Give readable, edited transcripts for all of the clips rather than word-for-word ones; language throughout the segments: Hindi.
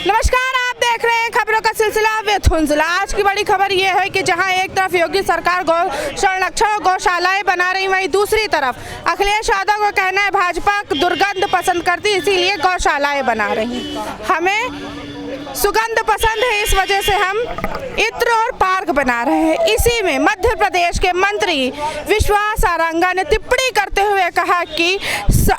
नमस्कार, आप देख रहे हैं खबरों का सिलसिला विद हुंजला। आज की बड़ी खबर ये है कि जहां एक तरफ योगी सरकार गौ संरक्षण और गौशालाएं बना रही, वहीं दूसरी तरफ अखिलेश यादव का कहना है भाजपा दुर्गंध पसंद करती, इसीलिए गौशालाएं बना रही। हमें सुगंध पसंद है, इस वजह से हम इत्र और पार्क बना रहे हैं। इसी में मध्य प्रदेश के मंत्री विश्वास सारंगा ने टिप्पणी करते हुए कहा कि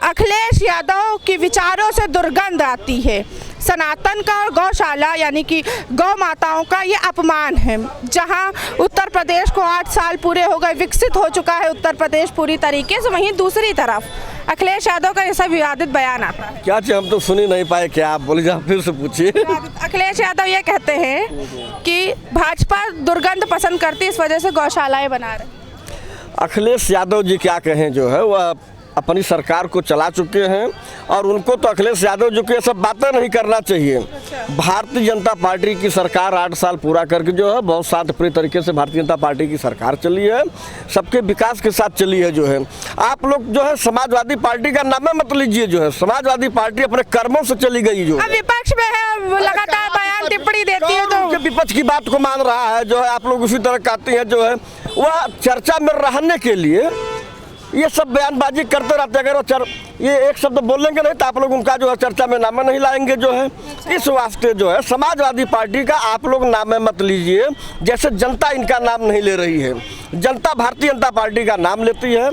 अखिलेश यादव के विचारों से दुर्गंध आती है। सनातन का और गौशाला यानी कि गौ माताओं का ये अपमान है। जहां उत्तर प्रदेश को 8 साल पूरे हो गए, विकसित हो चुका है उत्तर प्रदेश पूरी तरीके से, वहीं दूसरी तरफ अखिलेश यादव का ऐसा विवादित बयान आता है। क्या हम तो सुन ही नहीं पाए, क्या आप बोले, जहाँ फिर से पूछिए। अखिलेश यादव ये कहते हैं कि भाजपा दुर्गंध पसंद करती, इस वजह से गौशालाएं बना रहे। अखिलेश यादव जी क्या कहें, जो है वह अपनी सरकार को चला चुके हैं और उनको तो अखिलेश यादव जी को ये सब बातें नहीं करना चाहिए। भारतीय जनता पार्टी की सरकार 8 साल पूरा करके जो है बहुत शांतप्रिय तरीके से भारतीय जनता पार्टी की सरकार चली है, सबके विकास के साथ चली है। जो है आप लोग जो है समाजवादी पार्टी का नाम मत लीजिए, जो है समाजवादी पार्टी अपने कर्मों से चली गई। जो विपक्ष में है, लगातार बयान टिप्पणी देती है, तो विपक्ष की बात को मान रहा है। जो है आप लोग उसी तरह कहते हैं, जो है वह चर्चा में रहने के लिए ये सब बयानबाजी करते रहते हैं। अगर ये एक शब्द बोलेंगे नहीं तो आप लोग उनका जो है चर्चा में नाम नहीं लाएंगे। जो है इस वास्ते जो है समाजवादी पार्टी का आप लोग नाम मत लीजिए, जैसे जनता इनका नाम नहीं ले रही है। जनता भारतीय जनता पार्टी का नाम लेती है,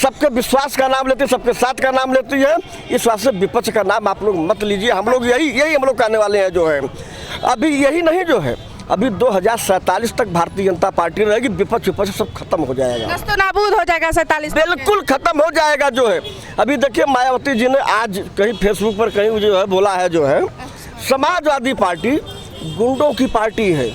सबके विश्वास का नाम लेती है, सबके साथ का नाम लेती है। इस वास्ते विपक्ष का नाम आप लोग मत लीजिए। हम लोग यही हम लोग कहने वाले हैं। जो है अभी यही नहीं, जो है अभी 2047 तक भारतीय जनता पार्टी रहेगी, विपक्ष सब खत्म हो जाएगा, तो नाबूद हो जाएगा। 47 बिल्कुल खत्म हो जाएगा। जो है अभी देखिए मायावती जी ने आज कहीं फेसबुक पर कहीं जो है बोला है, जो है समाजवादी पार्टी गुंडों की पार्टी है।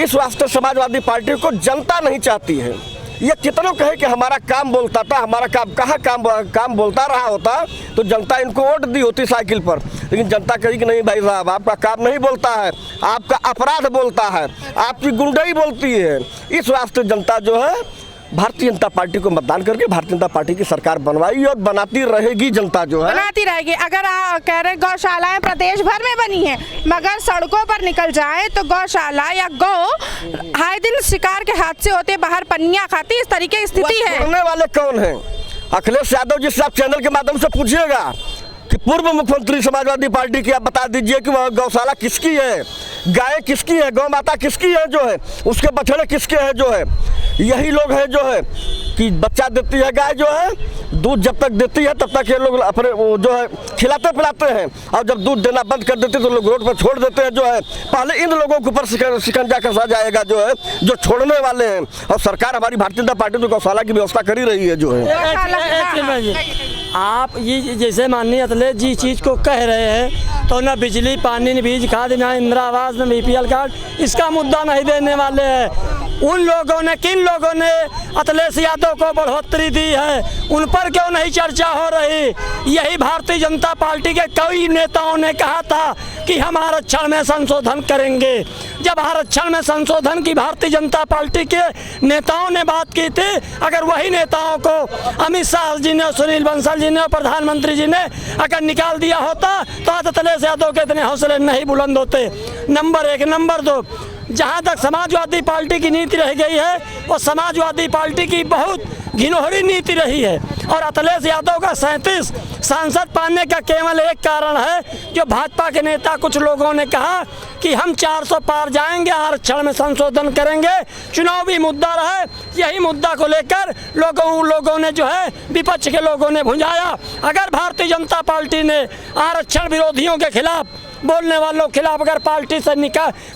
इस वास्ते समाजवादी पार्टी को जनता नहीं चाहती है। ये कितनों कहे कि हमारा काम बोलता था, हमारा काम कहाँ काम बोलता रहा होता तो जनता इनको वोट दी होती साइकिल पर। लेकिन जनता कही कि नहीं भाई साहब, आपका काम नहीं बोलता है, आपका अपराध बोलता है, आपकी गुंडाई बोलती है। इस वास्ते जनता जो है भारतीय जनता पार्टी को मतदान करके भारतीय जनता पार्टी की सरकार बनवाई और बनाती रहेगी। जनता जो है बनाती रहेगी। अगर कह रहे गौशालाएं प्रदेश भर में बनी है, मगर सड़कों पर निकल जाए तो गौशाला या गौ आए दिन शिकार के हादसे होते, बाहर पन्नियां खाती, इस तरीके की स्थिति है। छोड़ने वाले कौन है? अखिलेश यादव जी से आप चैनल के माध्यम से पूछिएगा कि पूर्व मुख्यमंत्री समाजवादी पार्टी की, आप बता दीजिए कि वह गौशाला किसकी है, गाय किसकी है, गौ माता किसकी है, जो है उसके बछड़े किसके हैं। जो है यही लोग हैं जो है कि बच्चा देती है गाय, जो है दूध जब तक देती है तब तक ये लोग अपने वो जो है खिलाते पिलाते हैं, और जब दूध देना बंद कर देते तो लोग रोड पर छोड़ देते हैं। जो है पहले इन लोगों के ऊपर शिकंजा कसा जाएगा, जो है जो छोड़ने वाले हैं। और सरकार हमारी भारतीय जनता पार्टी तो गौशाला की व्यवस्था कर ही रही है। जो है आप ये जैसे माननीय अखिलेश जी चीज़ को कह रहे हैं, तो न बिजली, पानी, न बीज खाद, न इंदिरा आवास, न BPL कार्ड, इसका मुद्दा नहीं देने वाले हैं। उन लोगों ने, किन लोगों ने अखिलेश यादव को बढ़ोतरी दी है, उन पर क्यों नहीं चर्चा हो रही? यही भारतीय जनता पार्टी के कई नेताओं ने कहा था कि हम आरक्षण में संशोधन करेंगे। जब आरक्षण में संशोधन की भारतीय जनता पार्टी के नेताओं ने बात की थी, अगर वही नेताओं को अमित शाह जी ने, सुनील बंसल जी ने, प्रधानमंत्री जी ने अगर निकाल दिया होता तो आज अखिलेश यादव के इतने हौसले नहीं बुलंद होते। नंबर 1। नंबर 2, जहाँ तक समाजवादी पार्टी की नीति रह गई है, वो समाजवादी पार्टी की बहुत घिनौनी नीति रही है। और अखिलेश यादव का 37 सांसद पाने का केवल एक कारण है, जो भाजपा के नेता कुछ लोगों ने कहा कि हम 400 पार जाएंगे, आरक्षण में संशोधन करेंगे, चुनावी मुद्दा रहे। यही मुद्दा को लेकर लोगों ने जो है विपक्ष के लोगों ने भुंजाया। अगर भारतीय जनता पार्टी ने आरक्षण विरोधियों के खिलाफ, बोलने वालों के खिलाफ अगर पार्टी से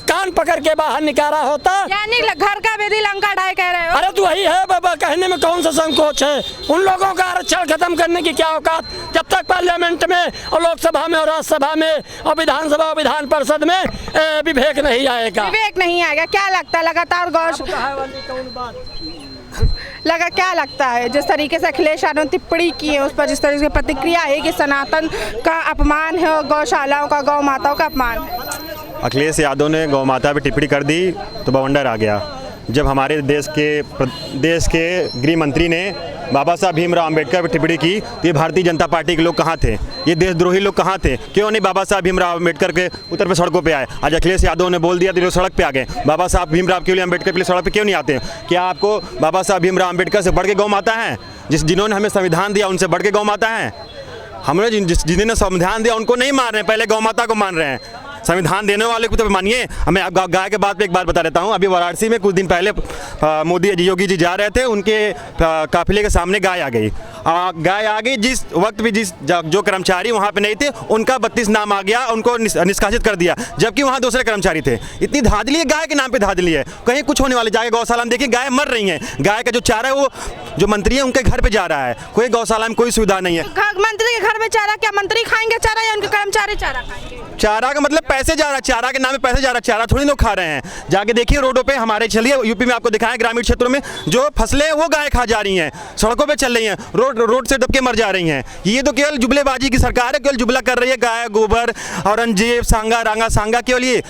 कान पकड़ के बाहर निकाला होता, यानी घर का विधि लंका ढाई कह रहे हो। अरे तो वही है बाबा, कहने में कौन सा संकोच है? उन लोगों का आरक्षण खत्म करने की क्या औकात, जब तक पार्लियामेंट में और लोकसभा में और राज्यसभा में और विधानसभा और विधान परिषद में विवेक नहीं आएगा। विवेक नहीं आएगा। क्या लगता है लगातार क्या लगता है जिस तरीके से अखिलेश यादव ने टिप्पणी की है, उस पर जिस तरीके से प्रतिक्रिया है कि सनातन का अपमान है और गौशालाओं का, गौ माताओं का अपमान है? अखिलेश यादव ने गौ माता पर टिप्पणी कर दी तो बवंडर आ गया। जब हमारे देश के गृह मंत्री ने बाबा साहब भीमराव अंबेडकर पर टिप्पणी की तो ये भारतीय जनता पार्टी के लोग कहाँ थे? ये देशद्रोही लोग कहाँ थे? क्यों नहीं बाबा साहब भीमराव अंबेडकर के उत्तर पे सड़कों पे आए? आज अखिलेश यादव ने बोल दिया तो लोग सड़क पे आ गए। बाबा साहब भीमराव के लिए, अंबेडकर के लिए सड़क पे क्यों नहीं आते? क्या आपको बाबा साहब भीमराव अंबेडकर से बढ़ के गौ माता है? जिन्होंने हमें संविधान दिया उनसे बढ़ के गौ माता है? हमने जिन्होंने संविधान दिया उनको नहीं मान रहे हैं, पहले गौ माता को मान रहे हैं। संविधान देने वाले को तो मानिए। हमें गाय के बात पे एक बात बता देता हूँ। अभी वाराणसी में कुछ दिन पहले मोदी जी, योगी जी जा रहे थे, उनके काफिले के सामने गाय आ गई। गाय आ गई, जिस वक्त भी जो कर्मचारी वहाँ पे नहीं थे उनका 32 नाम आ गया, उनको निष्कासित कर दिया, जबकि वहाँ दूसरे कर्मचारी थे। इतनी धांधली है, गाय के नाम पे धांधली है। कहीं कुछ होने वाले, जाके गौशाला में देखिए गाय मर रही हैं। गाय का जो चारा है वो जो मंत्री है उनके घर पे जा रहा है, कोई गौशाला में कोई सुविधा नहीं है। मंत्री के घर में चारा, क्या मंत्री खाएंगे चारा या उनके कर्मचारी चारा खाएंगे? चारा का मतलब पैसे जा रहा है, चारा के नाम पे पैसे जा रहा है, चारा थोड़ी लोग खा रहे हैं। जाके देखिए रोडों पे हमारे, चलिए यूपी में आपको दिखाएं, ग्रामीण क्षेत्रों में जो फसलें वो गाय खा जा रही हैं, सड़कों पे चल रही हैं, रोड से दबके मर जा रही हैं। ये तो केवल जुबलेबाजी की सरकार है, केवल जुबला कर रही है। गाय गोबर, औरंगजेब, सांगा, रांगा सांगा, केवल ये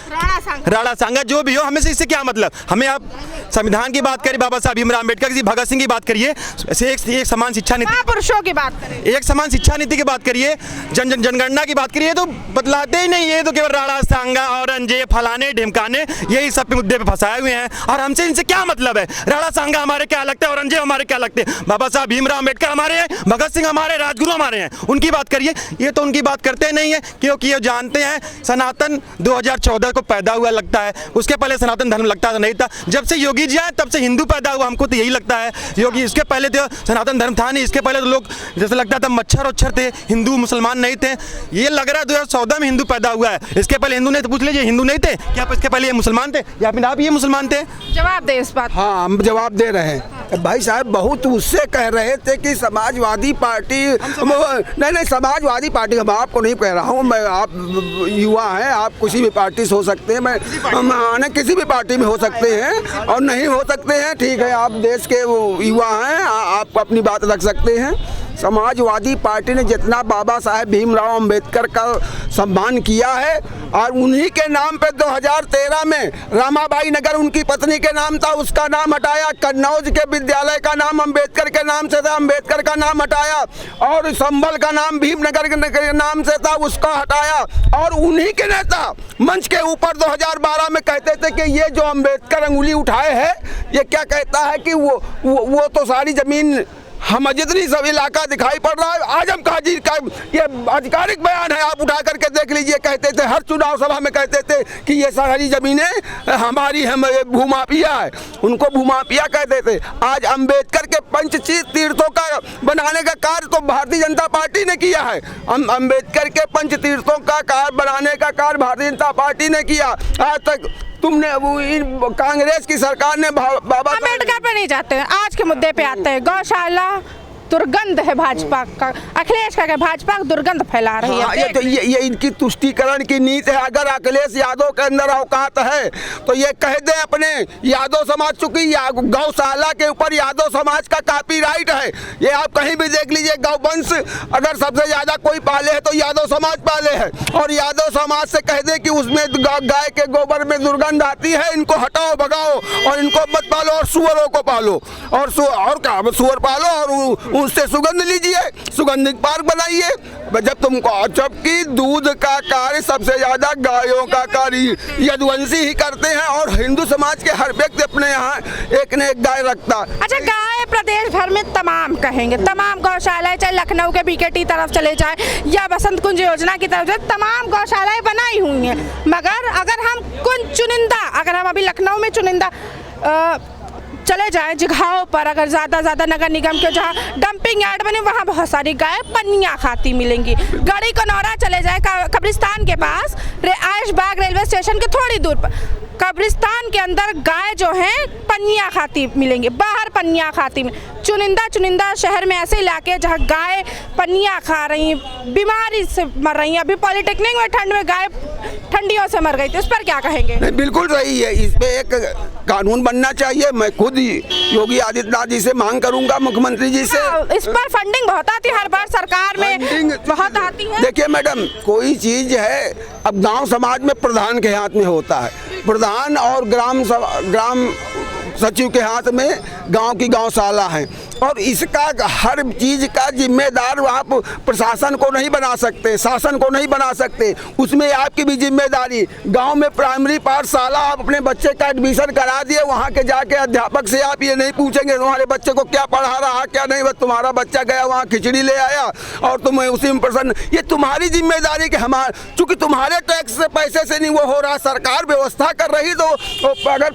राणा सांगा जो भी हो, हमें से इससे क्या मतलब? हमें आप संविधान की बात करिए, बाबा साहब भीमराव अम्बेडकर की, भगत सिंह की बात करिए, एक समान शिक्षा नीति, पुरुषों की बात करिए, एक समान शिक्षा नीति की बात करिए, जनगणना की बात करिए, तो बतलाते ही नहीं। ये तो केवल राणा सांगा, औरंगजेब, फलाने ढिमकाने, यही सब पे मुद्दे पे फंसाए हुए हैं। और हमसे इनसे क्या मतलब है? राणा सांगा हमारे क्या लगते हैं, औरंगजेब हमारे क्या लगते हैं, बाबा साहब भीमराव अम्बेडकर हमारे हैं, भगत सिंह हमारे, राजगुरु हमारे हैं, उनकी बात करिए। ये तो उनकी बात करते नहीं है, क्योंकि ये जानते हैं सनातन 2014 को पैदा हुआ लगता है, उसके पहले सनातन धर्म लगता नहीं था। जब से योगी जी आए तब से हिंदू पैदा हुआ, हमको तो यही लगता है। योगी, इसके पहले तो सनातन धर्म था नहीं, इसके पहले तो लोग जैसे लगता था मच्छर थे, हिंदू मुसलमान नहीं थे। ये लग रहा है 2014 में हिंदू पैदा हुआ है, इसके पहले हिंदू नहीं थे। पूछ लीजिए हिंदू नहीं थे क्या? इसके पहले ये मुसलमान थे या फिर आप ये मुसलमान थे? जवाब दे इस बात। हाँ, हम जवाब दे रहे हैं। भाई साहब बहुत उससे कह रहे थे कि समाजवादी पार्टी, नहीं समाजवादी पार्टी, हम आपको नहीं कह रहा हूँ मैं, आप युवा हैं, आप किसी भी पार्टी से हो सकते हैं, मैं किसी भी पार्टी में हो सकते हैं और नहीं हो सकते हैं, ठीक है, आप देश के युवा हैं, आप अपनी बात रख सकते हैं। समाजवादी पार्टी ने जितना बाबा साहेब भीमराव अंबेडकर का सम्मान किया है, और उन्हीं के नाम पे 2013 में रामाबाई नगर उनकी पत्नी के नाम था, उसका नाम हटाया। कन्नौज के विद्यालय का नाम अंबेडकर के नाम से था, अंबेडकर का नाम हटाया। और संभल का नाम भीमनगर के नाम से था, उसका हटाया। और उन्हीं के नेता मंच के ऊपर 2012 में कहते थे कि ये जो अंबेडकर अंगुली उठाए है, ये क्या कहता है कि वो तो सारी जमीन हम जितनी सब इलाका दिखाई पड़ रहा है। आजम काजी का ये आधिकारिक बयान है, आप उठा करके देख लीजिए। कहते थे हर चुनाव सभा में कहते थे कि ये सारी जमीनें हमारी, हम भूमाफिया है, उनको भूमाफिया कहते थे। आज अंबेडकर के पंचतीर्थ तीर्थों का बनाने का कार्य तो भारतीय जनता पार्टी ने किया है। अंबेडकर के पंचतीर्थों का कार्य बनाने का कार्य भारतीय जनता पार्टी ने किया। आज तक तुमने कांग्रेस की सरकार ने बाबा अम्बेडकर पे नहीं जाते हैं, आज के मुद्दे पे आते हैं। गौशाला दुर्गंध है भाजपा का, अखिलेश का भाजपा दुर्गंध फैला रही है। हाँ, ये इनकी तुष्टीकरण की नीति है। अगर अखिलेश यादव के अंदर औकात है तो ये कह दे अपने यादव समाज, चूंकि गौशाला के ऊपर यादव समाज का कॉपीराइट है। ये आप कहीं भी देख लीजिए, गौवंश अगर सबसे ज्यादा कोई पाले है तो यादव समाज पाले है। और यादव समाज से कह दे कि उसमें गाय के गोबर में दुर्गंध आती है, इनको हटाओ, भगाओ, और इनको मत पालो, और सुअरों को पालो, और क्या सुअर पालो और उससे सुगंध लीजिए, सुगंधित पार्क बनाइए। जब तुमको, जबकि दूध का कार्य सबसे ज्यादा गायों का कार्य यदुवंशी ही करते हैं, और हिंदू समाज के हर व्यक्ति अपने यहाँ एक न एक गाय रखता। अच्छा, गाय प्रदेश भर में तमाम कहेंगे, तमाम गौशालाएं, चाहे लखनऊ के बीकेटी तरफ चले जाए या बसंत कुंज योजना की तरफ जाए, तमाम गौशालाएं बनाई हुई हैं। मगर अगर हम कुछ चुनिंदा, अगर हम अभी लखनऊ में चुनिंदा चले जाएं जगहों पर, अगर ज़्यादा नगर निगम के जहाँ डंपिंग यार्ड बने, वहाँ बहुत सारी गाय पन्नियाँ खाती मिलेंगी। गढ़ी कनौरा चले जाए, कब्रिस्तान के पास, आयश बाग रेलवे स्टेशन के थोड़ी दूर पर कब्रिस्तान के अंदर गाय जो हैं पन्नियाँ खाती मिलेंगी, बाहर पन्नियाँ खाती। चुनिंदा शहर में ऐसे इलाके हैं जहाँ गाय पन्नियाँ खा रही, बीमारी से मर रही हैं। अभी पॉलिटेक्निक में ठंड में गाय ठंडियों से मर गई थी, उस पर क्या कहेंगे? नहीं, बिल्कुल सही है, इस पे एक कानून बनना चाहिए। मैं खुद योगी आदित्यनाथ जी से मांग करूंगा, मुख्यमंत्री जी से। इस पर फंडिंग बहुत आती है, हर बार सरकार में बहुत आती है। देखिए मैडम, कोई चीज है, अब गांव समाज में प्रधान के हाथ में होता है। प्रधान और ग्राम सचिव के हाथ में गांव की गौशाला है, और इसका हर चीज़ का जिम्मेदार आप प्रशासन को नहीं बना सकते, शासन को नहीं बना सकते, उसमें आपकी भी जिम्मेदारी। गांव में प्राइमरी पाठशाला आप अपने बच्चे का एडमिशन करा दिए, वहां के जाके अध्यापक से आप ये नहीं पूछेंगे तुम्हारे बच्चे को क्या पढ़ा रहा क्या नहीं, बस तुम्हारा बच्चा गया वहाँ खिचड़ी ले आया और तुम उसी में प्रसन्न। ये तुम्हारी जिम्मेदारी कि चूंकि तुम्हारे टैक्स से पैसे से नहीं वो हो रहा, सरकार व्यवस्था कर रही, तो अगर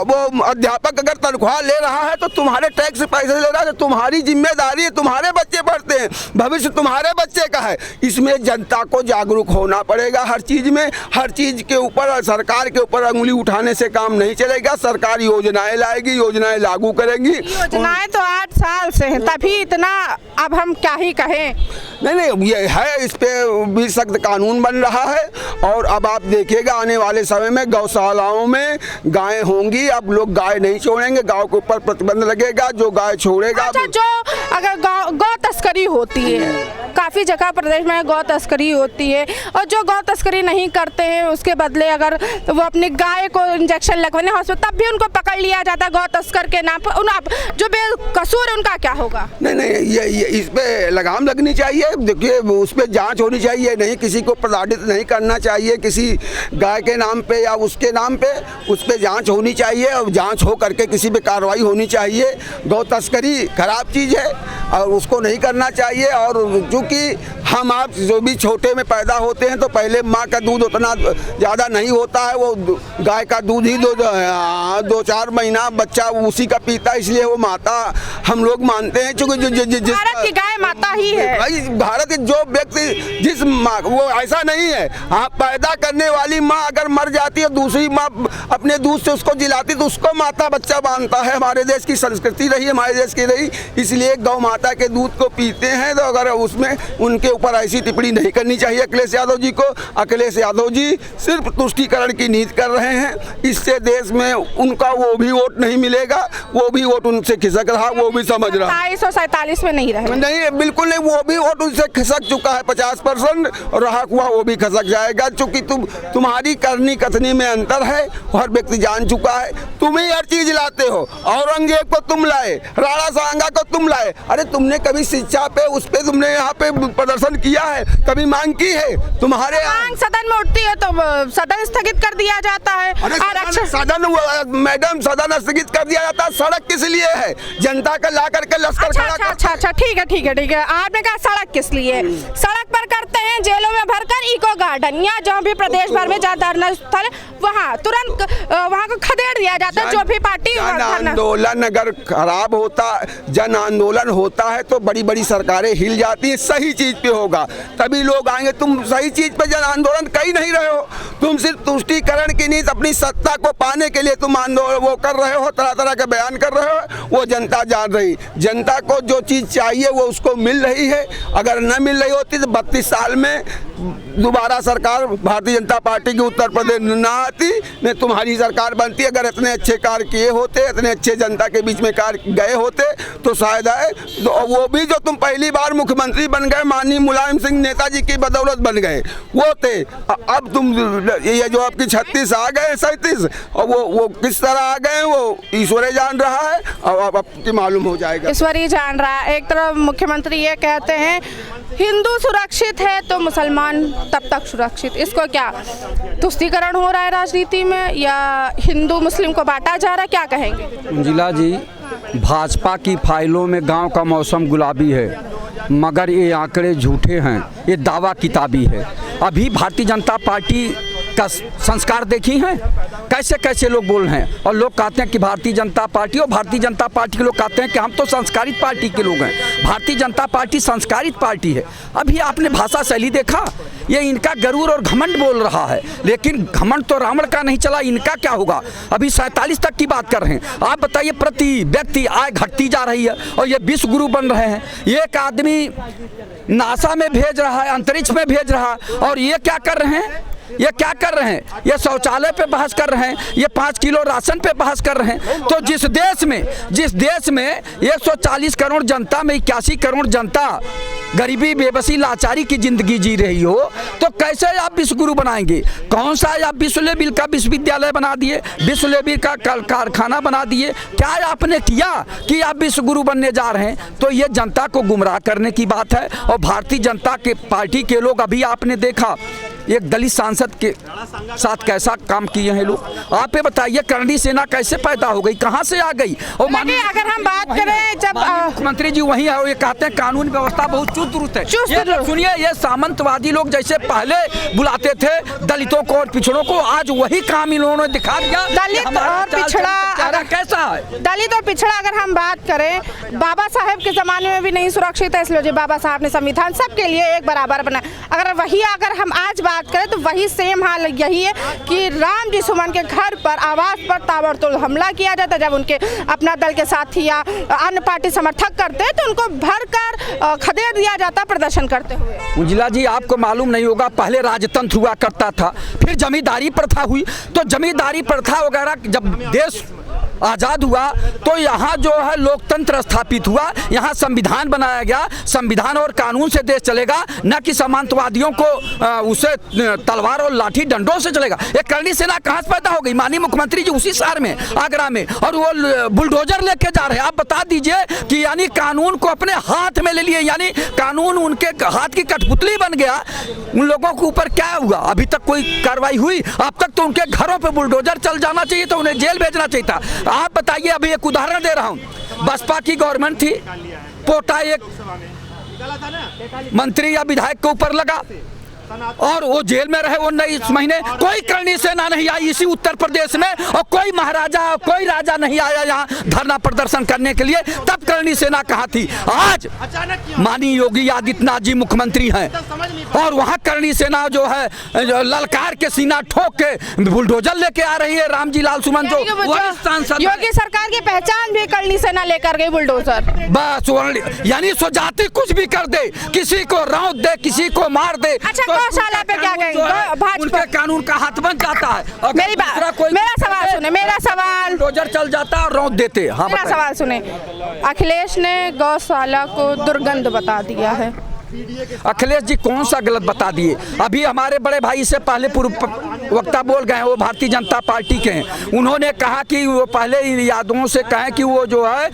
वो अध्यापक अगर तनख्वाह ले रहा है तो तुम्हारे टैक्स से पैसे ले रहा है, तो तुम्हारी जिम्मेदारी है, तुम्हारे बच्चे पढ़ते हैं, भविष्य तुम्हारे बच्चे का है। इसमें जनता को जागरूक होना पड़ेगा हर चीज़ में, हर चीज़ के ऊपर सरकार के ऊपर उंगली उठाने से काम नहीं चलेगा। सरकार योजनाएं लाएगी, योजनाएं लागू करेंगी। योजनाएं तो 8 साल से हैं, तभी इतना, अब हम क्या ही कहें। नहीं ये है, इस पे भी सख्त कानून बन रहा है, और अब आप देखिएगा आने वाले समय में गौशालाओं में गायें होंगी, अब लोग गाय नहीं छोड़ेंगे, गाँव के ऊपर प्रतिबंध लगेगा, जो गाय छोड़ेगा। अच्छा, जो अगर गौ तस्करी होती है, काफ़ी जगह प्रदेश में गौ तस्करी होती है, और जो गौ तस्करी नहीं करते हैं उसके बदले अगर वो अपनी गाय को इंजेक्शन लगवाने हॉस्पिटल, तब भी उनको पकड़ लिया जाता है गौ तस्कर के नाम पर। जो बेकसूर है उनका क्या होगा? नहीं ये इस पे लगाम लगनी चाहिए। देखिए उस पर जांच होनी चाहिए, नहीं किसी को प्रताड़ित नहीं करना चाहिए किसी गाय के नाम पे या उसके नाम पे, उस पर जांच होनी चाहिए, और जांच हो करके किसी पे कार्रवाई होनी चाहिए। गौ तस्करी खराब चीज़ है और उसको नहीं करना चाहिए। और चूँकि हम आप जो भी छोटे में पैदा होते हैं तो पहले माँ का दूध उतना ज़्यादा नहीं होता है, वो गाय का दूध ही 2-4 महीना बच्चा उसी का पीता, इसलिए वो माता हम लोग मानते हैं। चूँकि भारत की गाय माता ही है भाई, भारत की जो व्यक्ति जिस माँ, वो ऐसा नहीं है, आप पैदा करने वाली माँ अगर मर जाती है, दूसरी माँ अपने दूध से उसको जिलाती तो उसको माता बच्चा मानता है। हमारे देश की संस्कृति रही, हमारे देश की रही, इसलिए गौ माता के दूध को पीते हैं। तो अगर उसमें उनके ऊपर ऐसी टिप्पणी नहीं करनी चाहिए अखिलेश यादव जी को। अखिलेश यादव जी सिर्फ तुष्टीकरण की नीति कर रहे हैं, इससे देश में उनका वो भी वोट नहीं मिलेगा, वो भी वोट उनसे खिसक रहा, वो भी समझ रहा। 247 में नहीं रहे, नहीं बिल्कुल नहीं, वो भी वोट उनसे खिसक चुका है 50%, और रहा हुआ वो भी खिसक जाएगा। चूंकि तुम्हारी करनी कथनी में अंतर है, हर व्यक्ति जान चुका है। तुम ही हर चीज लाते हो, औरंगजेब को तुम लाए, राणा सांगा को तुम लाए, अरे तुमने कभी शिक्षा पे उस पे तुमने यहाँ पे प्रदर्शन किया है, कभी मांग की है? तुम्हारे मांग सदन में उठती है तो सदन स्थगित कर दिया जाता है। सदन मैडम सदन स्थगित कर दिया जाता है, सड़क किस लिए है? जनता का ला करके लश्कर खड़ा कर। अच्छा ठीक है। आपने कहा सड़क किस लिए? सड़क पर करते हैं, जेलों में भरकर इको गार्डन, या जहाँ भी प्रदेश भर में जहाँ धरना स्थल वहाँ तुरंत वहाँ को खदेड़ दिया जाता है। जो भी पार्टी आंदोलन अगर खराब होता, जन आंदोलन होता है तो बड़ी बड़ी सरकारें हिल जाती हैं। सही चीज पे होगा तभी लोग आएंगे। तुम सही चीज पे जन आंदोलन कर ही नहीं रहे हो, तुम सिर्फ तुष्टीकरण की नीति अपनी सत्ता को पाने के लिए तुम आंदोलन वो कर रहे हो, तरह तरह के बयान कर रहे हो। वो जनता जान रही, जनता को जो चीज चाहिए वो उसको मिल रही है। अगर न मिल रही होती तो 32 साल में दोबारा सरकार भारतीय जनता पार्टी की उत्तर प्रदेश न आती, न तुम्हारी सरकार बनती। अगर इतने अच्छे कार्य किए होते, इतने अच्छे जनता के बीच में कार्य गए होते तो शायद आए। तो वो भी जो तुम पहली बार मुख्यमंत्री बन गए, माननीय मुलायम सिंह नेताजी की बदौलत बन गए, वो थे। अब तुम ये जो आपकी 36 आ गए 37, और वो किस तरह आ गए वो ईश्वर जान रहा है, अब आपकी मालूम हो जाएगा। ईश्वर ही जान रहा है। एक तरफ मुख्यमंत्री ये कहते हैं हिंदू सुरक्षित है तो मुसलमान तब तक सुरक्षित। इसको क्या तुष्टीकरण हो रहा है राजनीति में, या हिंदू मुस्लिम को बांटा जा रहा है, क्या कहेंगे? मंजिला जी, भाजपा की फाइलों में गांव का मौसम गुलाबी है, मगर ये आंकड़े झूठे हैं, ये दावा किताबी है। अभी भारतीय जनता पार्टी का संस्कार देखी हैं, कैसे कैसे लोग बोल रहे हैं, और लोग कहते हैं कि भारतीय जनता पार्टी, और भारतीय जनता पार्टी के लोग कहते हैं कि हम तो संस्कारित पार्टी के लोग हैं। भारतीय जनता पार्टी संस्कारित पार्टी है। अभी आपने भाषा शैली देखा, ये इनका गरूर और घमंड बोल रहा है, लेकिन घमंड तो रावण का नहीं चला, इनका क्या होगा? अभी 47 तक की बात कर रहे हैं। आप बताइए, प्रति व्यक्ति आय घटती जा रही है और ये विश्व गुरु बन रहे हैं। एक आदमी नासा में भेज रहा है, अंतरिक्ष में भेज रहा है, और ये क्या कर रहे हैं? ये क्या कर रहे हैं? ये शौचालय पे बहस कर रहे हैं, ये 5 किलो राशन पे बहस कर रहे हैं। तो जिस देश में 140 करोड़ जनता में 81 करोड़ जनता गरीबी, बेबसी, लाचारी की जिंदगी जी रही हो, तो कैसे आप विश्वगुरु बनाएंगे? कौन सा आप विश्वलेबिल का विश्वविद्यालय बना दिए, विश्वलेबिल का कारखाना बना दिए? क्या आपने किया कि आप विश्वगुरु बनने जा रहे हैं? तो ये जनता को गुमराह करने की बात है। और भारतीय जनता के पार्टी के लोग, अभी आपने देखा एक दलित सांसद के साथ कैसा काम किए हैं लोग। आप ये बताइए, करणी सेना कैसे पैदा हो गई, कहाँ से आ गई? और देखिए, अगर हम बात करें, जब मुख्यमंत्री जी वही है, ये कहते हैं कानून व्यवस्था बहुत चुस्त दुरुस्त है। ये सुनिए, ये सामंतवादी लोग जैसे पहले बुलाते थे दलितों को और पिछड़ों को, आज वही काम इन्होंने दिखा दिया। दलित और पिछड़ा कैसा है? दलित और पिछड़ा अगर हम बात करें, बाबा साहेब के जमाने में भी नहीं सुरक्षित है, इसलिए बाबा साहब ने संविधान सबके लिए एक बराबर बनाया। अगर हम आज बात करें तो वही सेम हाल यही है कि राम जी सुमन के घर पर आवास पर ताबड़तोड़ हमला किया जाता है। जब उनके अपना दल के साथी या अन्य पार्टी समर्थक करते हैं तो उनको भरकर खदेड़ दिया जाता प्रदर्शन करते हुए। उजला जी, आपको मालूम नहीं होगा, पहले राजतंत्र हुआ करता था, फिर जमींदारी प्रथा हुई। तो जमींदारी प्रथा वगैरह जब देश आज़ाद हुआ तो यहाँ जो है लोकतंत्र स्थापित हुआ, यहाँ संविधान बनाया गया। संविधान और कानून से देश चलेगा, न कि सामंतवादियों को उसे तलवार और लाठी डंडों से चलेगा। ये करणी सेना कहाँ से पैदा हो गई? माननीय मुख्यमंत्री जी उसी शहर में, आगरा में, और वो बुलडोजर लेके जा रहे हैं। आप बता दीजिए कि यानी कानून को अपने हाथ में ले लिए, यानी कानून उनके हाथ की कठपुतली बन गया। उन लोगों के ऊपर क्या हुआ? अभी तक कोई कार्रवाई हुई? अब तक तो उनके घरों पे बुलडोजर चल जाना चाहिए, तो उन्हें जेल भेजना चाहिए था। आप बताइए, अभी एक उदाहरण दे रहा हूं, बसपा की गवर्नमेंट थी, पोटा एक मंत्री या विधायक के ऊपर लगा और वो जेल में रहे 19 महीने। कोई करणी सेना नहीं आई इसी उत्तर प्रदेश में, और कोई महाराजा, कोई राजा नहीं आया यहाँ धरना प्रदर्शन करने के लिए। तब करणी सेना कहाँ थी? आज माननीय योगी आदित्यनाथ जी मुख्यमंत्री हैं और वहाँ करणी सेना जो है ललकार के सीना ठोक के बुलडोजर लेके आ रही है। रामजी लाल सुमन जो योगी सरकार की पहचान भी करणी सेना लेकर गई, बुलडोजर। बस यानी स्वजाति कुछ भी कर दे, किसी को रौंद दे, किसी को मार दे। अच्छा, गौशाला पे क्या कहेंगे? उनके कानून का हाथ बन जाता है। मेरी बात, मेरा सवाल सुने, मेरा सवाल। डोजर चल जाता है और रौंद देते। हाँ, मेरा सवाल सुने। अखिलेश ने गौशाला को दुर्गंध बता दिया है। अखिलेश जी कौन सा गलत बता दिए? अभी हमारे बड़े भाई से पहले पूर्व वक्ता बोल गए हैं, वो भारतीय जनता पार्टी के हैं। उन्होंने कहा कि वो पहले यादवों से कहें कि वो जो है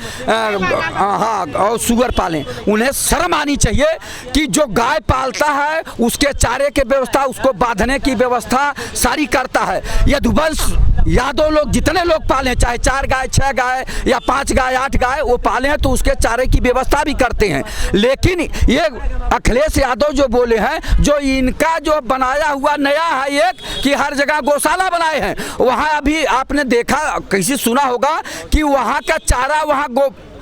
हाँ और सुअर पालें। उन्हें शर्म आनी चाहिए कि जो गाय पालता है उसके चारे की व्यवस्था, उसको बांधने की व्यवस्था सारी करता है। यदुवंश यादव लोग जितने लोग पालें, चाहे 4 गाय, 6 गाय या 5 गाय, 8 गाय, वो पाले हैं तो उसके चारे की व्यवस्था भी करते हैं। लेकिन ये अखिलेश यादव जो बोले हैं, जो इनका जो बनाया हुआ नया है एक कि हर जगह गौशाला बनाए हैं, वहाँ अभी आपने देखा, किसी सुना होगा कि वहाँ का चारा वहाँ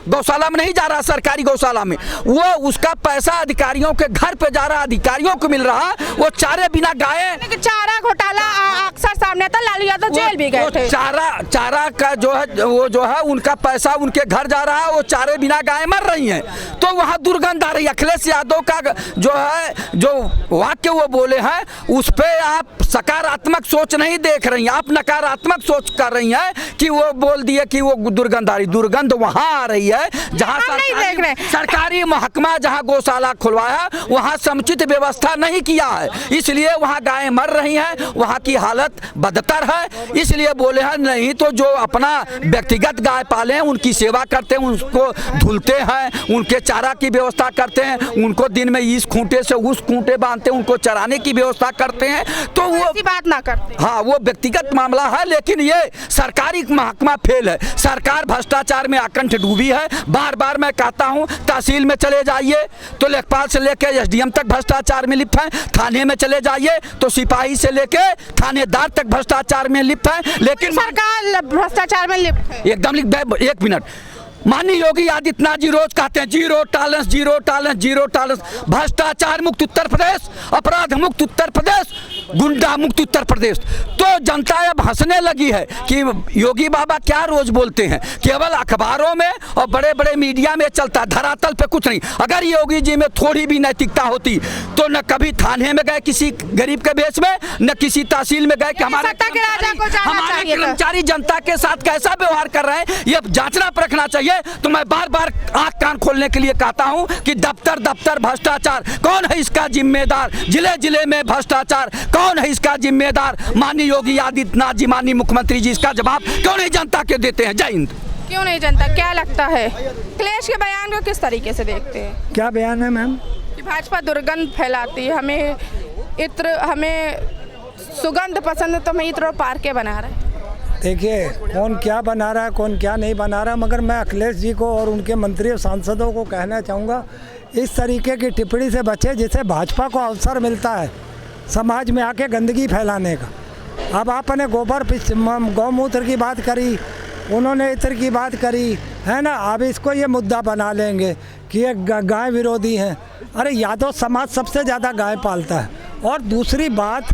गौशाला में नहीं जा रहा, सरकारी गौशाला में, वो उसका पैसा अधिकारियों के घर पे जा रहा, अधिकारियों को मिल रहा। वो चारे बिना गाय, चारा घोटाला अक्सर सामने आता, लालू यादव जेल भी गए थे। चारा का जो है वो जो है उनका पैसा उनके घर जा रहा है, वो चारे बिना गाय मर रही हैं, तो वहाँ दुर्गंध आ रही है। अखिलेश यादव का जो है जो वाक्य वो बोले हैं उस पर आप सकारात्मक सोच नहीं देख रही हैं, आप नकारात्मक सोच कर रही हैं कि वो बोल दिए कि वो दुर्गंध आ रही। दुर्गंध वहाँ आ रही है जहाँ सरकारी महकमा जहाँ गौशाला खुलवाया वहाँ समुचित व्यवस्था नहीं किया है, इसलिए वहाँ गायें मर रही हैं, वहाँ की हालत बदतर है। इसलिए बोले हैं, नहीं तो जो अपना व्यक्तिगत गाय पाले हैं उनकी सेवा करते हैं, उनको धुलते हैं, उनके चारा की व्यवस्था करते हैं, उनको दिन में इस खूंटे से उस खूंटे बांधते हैं, उनको चराने की व्यवस्था करते हैं, तो वो ऐसी बात ना करते। हाँ, वो व्यक्तिगत मामला है। लेकिन ये सरकारी महकमा फेल है, सरकार भ्रष्टाचार में आकंठ डूबी है। बार बार मैं कहता हूं, तहसील में चले जाइए तो लेखपाल से लेकर एसडीएम तक भ्रष्टाचार में लिप्त हैं, थाने में चले जाइए तो सिपाही से लेकर थानेदार तक भ्रष्टाचार में लिप्त हैं। लेकिन सरकार भ्रष्टाचार में लिप्त है। एकदम लिप्त है। 1 मिनट, माननीय योगी आदित्यनाथ जी रोज कहते हैं zero tolerance, zero tolerance, zero tolerance. भ्रष्टाचार मुक्त उत्तर प्रदेश, अपराध मुक्त उत्तर प्रदेश, गुंडा मुक्त उत्तर प्रदेश। तो जनता अब हंसने लगी है कि योगी बाबा क्या रोज बोलते हैं, केवल अखबारों में और बड़े बड़े मीडिया में चलता, धरातल पे कुछ नहीं। अगर योगी जी में थोड़ी भी नैतिकता होती तो न कभी थाने में गए किसी गरीब के बेच में, न किसी तहसील में गए कि हमारे कर्मचारी जनता के साथ कैसा व्यवहार कर रहे हैं, ये जांचना परखना चाहिए। तो मैं बार बार आंख कान खोलने के लिए कहता हूं कि दफ्तर दफ्तर भ्रष्टाचार, कौन है इसका जिम्मेदार? जिले जिले में भ्रष्टाचार, कौन है इसका जिम्मेदार? माननीय योगी आदित्यनाथ जी, माननीय मुख्यमंत्री जी, इसका जवाब क्यों नहीं जनता के देते हैं? जय हिंद। क्यों नहीं जनता? क्या लगता है अखिलेश के बयान को किस तरीके से देखते हैं? क्या बयान है मैम? कि भाजपा दुर्गंध फैलाती है, हमें इत्र, हमें सुगंध पसंद है तो हम इत्र और पार्के बना रहे हैं। देखिए, कौन क्या बना रहा है, कौन क्या नहीं बना रहा, मगर मैं अखिलेश जी को और उनके मंत्री और सांसदों को कहना चाहूँगा, इस तरीके की टिप्पणी से बचे जिससे भाजपा को अवसर मिलता है समाज में आके गंदगी फैलाने का। अब आपने गोबर गौमूत्र की बात करी, उन्होंने इत्र की बात करी, है ना। अब इसको ये मुद्दा बना लेंगे कि ये गाय विरोधी हैं। अरे यादव समाज सबसे ज़्यादा गाय पालता है। और दूसरी बात,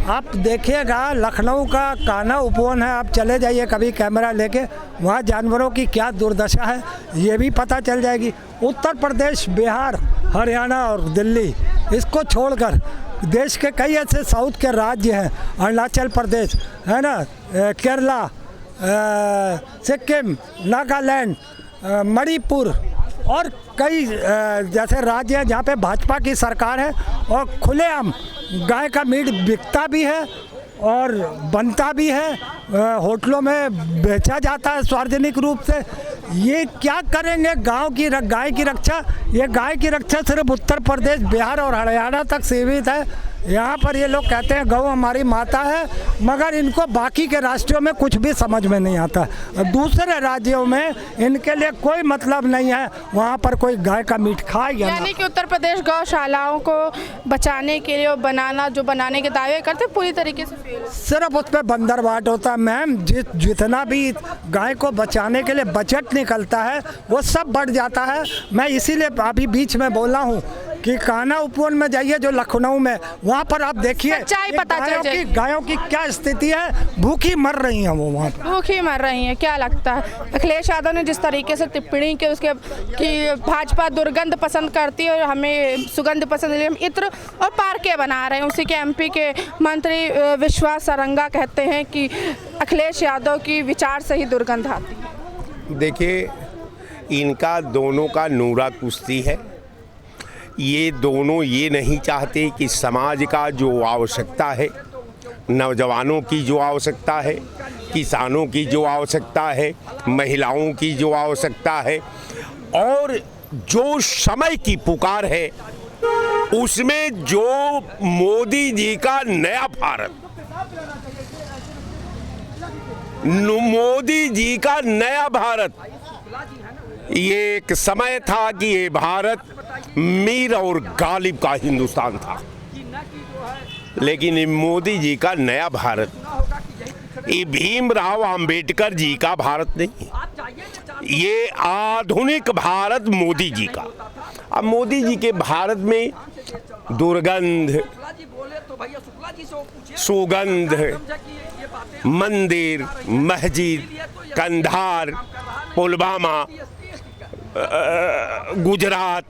आप देखिएगा लखनऊ का कान्हा उपवन है, आप चले जाइए कभी कैमरा लेके, वहाँ जानवरों की क्या दुर्दशा है ये भी पता चल जाएगी। उत्तर प्रदेश, बिहार, हरियाणा और दिल्ली, इसको छोड़कर देश के कई ऐसे साउथ के राज्य हैं, अरुणाचल प्रदेश है ना, केरला, सिक्किम, नागालैंड, मणिपुर और कई जैसे राज्य हैं जहाँ पे भाजपा की सरकार है और खुलेआम गाय का मीट बिकता भी है और बनता भी है, होटलों में बेचा जाता है सार्वजनिक रूप से। ये क्या करेंगे गाय की रक्षा? ये गाय की रक्षा सिर्फ उत्तर प्रदेश, बिहार और हरियाणा तक सीमित है। यहाँ पर ये लोग कहते हैं गौ हमारी माता है, मगर इनको बाकी के राज्यों में कुछ भी समझ में नहीं आता। दूसरे राज्यों में इनके लिए कोई मतलब नहीं है वहाँ पर कोई गाय का मीट खाए या यानी कि उत्तर प्रदेश गौशालाओं को बचाने के लिए बनाने के दावे करते पूरी तरीके से फेल है। सिर्फ उस पर बंदरबाट होता है मैम। जितना भी गाय को बचाने के लिए बजट निकलता है वो सब बढ़ जाता है। मैं इसीलिए अभी बीच में बोला हूँ कि कान्हा उपवन में जाइए जो लखनऊ में, वहाँ पर आप देखिए गायों की क्या स्थिति है, भूखी मर रही हैं वो, वहाँ भूखी मर रही हैं। क्या लगता है अखिलेश यादव ने जिस तरीके से टिप्पणी की उसके कि भाजपा दुर्गंध पसंद करती है और हमें सुगंध पसंद है, हम इत्र और पार्के बना रहे हैं। उसी के एमपी के मंत्री विश्वास सारंगा कहते हैं कि अखिलेश यादव की विचार से ही दुर्गंध आती है। देखिए, इनका दोनों का नूरा कुश्ती है। ये दोनों ये नहीं चाहते कि समाज का जो आवश्यकता है, नौजवानों की जो आवश्यकता है, किसानों की जो आवश्यकता है, महिलाओं की जो आवश्यकता है और जो समय की पुकार है, उसमें जो मोदी जी का नया भारत, मोदी जी का नया भारत, ये एक समय था कि ये भारत मीर और गालिब का हिंदुस्तान था, लेकिन ये मोदी जी का नया भारत, ये भीमराव अंबेडकर जी का भारत नहीं है, ये आधुनिक भारत मोदी जी का। अब मोदी जी के भारत में दुर्गंध, सुगंध, मंदिर, मस्जिद, कंधार, पुलवामा, गुजरात,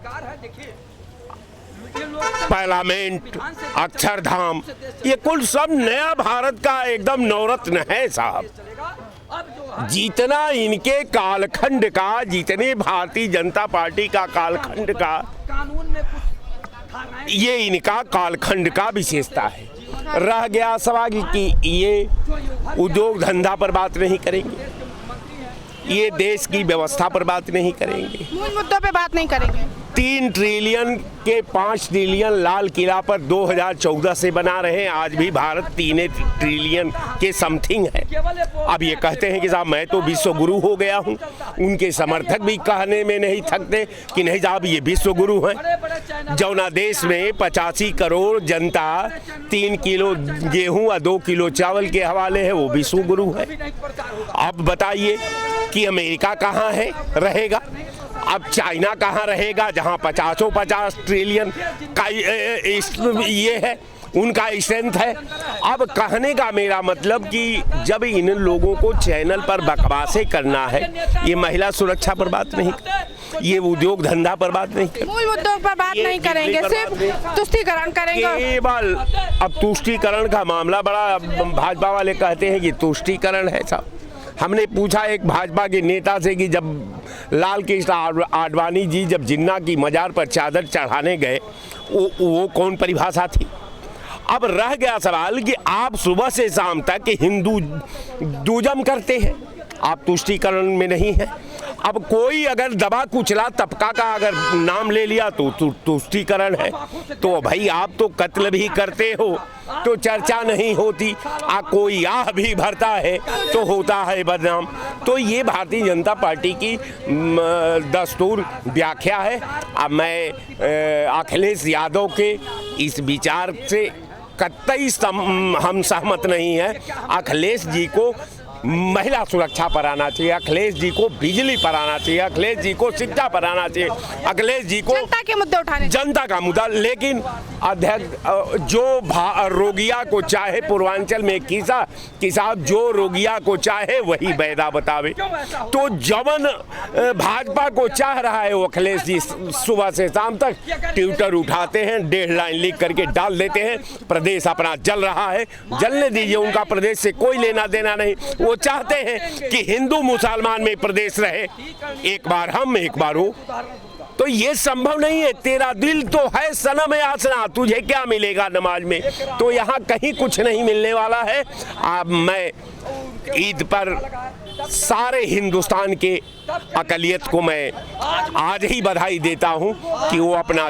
पार्लियामेंट, अक्षरधाम, ये कुल सब नया भारत का एकदम नवरत्न है साहब। जितना इनके कालखंड का, जितने भारतीय जनता पार्टी का कालखंड का, ये इनका कालखंड का विशेषता है। रह गया सवाल कि ये उद्योग धंधा पर बात नहीं करेंगे, ये देश की व्यवस्था पर बात नहीं करेंगे, मूल मुद्दों पे बात नहीं करेंगे। 3 ट्रिलियन के 5 ट्रिलियन लाल किला पर 2014 से बना रहे हैं, आज भी भारत 3 ट्रिलियन के समथिंग है। अब ये कहते हैं कि साहब मैं तो विश्व गुरु हो गया हूँ, उनके समर्थक भी कहने में नहीं थकते कि नहीं साहब ये विश्व गुरु हैं। जौना देश में 85 करोड़ जनता 3 किलो गेहूं और 2 किलो चावल के हवाले है, वो विश्वगुरु है। अब बताइए कि अमेरिका कहाँ है रहेगा, अब चाइना कहाँ रहेगा जहाँ 50 ट्रिलियन का ये है, उनका स्ट्रेंथ है। अब कहने का मेरा मतलब कि जब इन लोगों को चैनल पर बकवासें करना है, ये महिला सुरक्षा पर बात नहीं, ये उद्योग धंधा पर बात नहीं, मूल मुद्दों पर बात नहीं करेंगे, सिर्फ तुष्टीकरण करेंगे केवल। अब तुष्टीकरण का मामला बड़ा, भाजपा वाले कहते हैं कि तुष्टीकरण है साहब। हमने पूछा एक भाजपा के नेता से कि जब लाल कृष्ण आडवाणी जी जब जिन्ना की मजार पर चादर चढ़ाने गए, वो कौन परिभाषा थी। अब रह गया सवाल कि आप सुबह से शाम तक हिंदू दूजम करते हैं, आप तुष्टीकरण में नहीं है। अब कोई अगर दबा कुचला तबका का अगर नाम ले लिया तो तुष्टीकरण है, तो भाई आप तो कत्ल भी करते हो तो चर्चा नहीं होती, कोई आह भी भरता है तो होता है बदनाम। तो ये भारतीय जनता पार्टी की दस्तूर व्याख्या है। अब मैं अखिलेश यादव के इस विचार से कतई हम सहमत नहीं है। अखिलेश जी को महिला सुरक्षा पर आना चाहिए, अखिलेश जी को बिजली पर आना चाहिए, अखिलेश जी को शिक्षा पर आना चाहिए, अखिलेश जी को जनता के मुद्दे उठाने, जनता का मुद्दा। लेकिन अध्यक्ष जो रोगिया को चाहे पूर्वांचल में किसा जो रोगिया को चाहे वही बैदा बतावे, तो जवन भाजपा को चाह रहा है वो अखिलेश जी सुबह से शाम तक ट्विटर उठाते हैं, 1.5 लाइन लिख करके डाल देते हैं, प्रदेश अपना जल रहा है, जलने दीजिए, उनका प्रदेश से कोई लेना देना नहीं। वो चाहते हैं कि हिंदू मुसलमान में प्रदेश रहे, एक बार हम एक बार हो, तो ये संभव नहीं है। तेरा दिल तो है सनम आसना, तुझे क्या मिलेगा नमाज में, तो यहाँ कहीं कुछ नहीं मिलने वाला है। अब मैं ईद पर सारे हिंदुस्तान के अकलियत को मैं आज ही बधाई देता हूँ कि वो अपना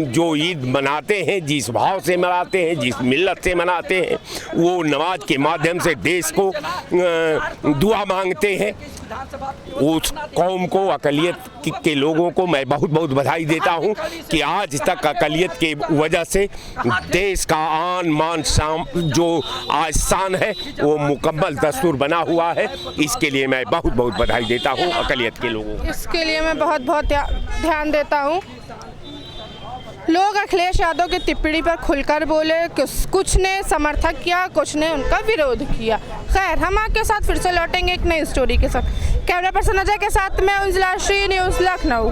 जो ईद मनाते हैं, जिस भाव से मनाते हैं, जिस मिल्लत से मनाते हैं, वो नमाज के माध्यम से देश को दुआ मांगते हैं। उस कौम को, अकलियत के लोगों को मैं बहुत बहुत बधाई देता हूँ कि आज तक अकलियत के वजह से देश का आन मान जो आज शान है वो मुकम्मल दस्तूर बना हुआ है। इसके लिए मैं बहुत बहुत बधाई देता हूँ अकलियत के लोगों को। इसके लिए मैं बहुत बहुत ध्यान देता हूँ। लोग अखिलेश यादव की टिप्पणी पर खुलकर बोले, कुछ ने समर्थक किया, कुछ ने उनका विरोध किया। खैर, हम आपके साथ फिर से लौटेंगे एक नई स्टोरी के साथ। कैमरा पर्सन अजय के साथ मैं उंजला श्री, न्यूज़ लखनऊ।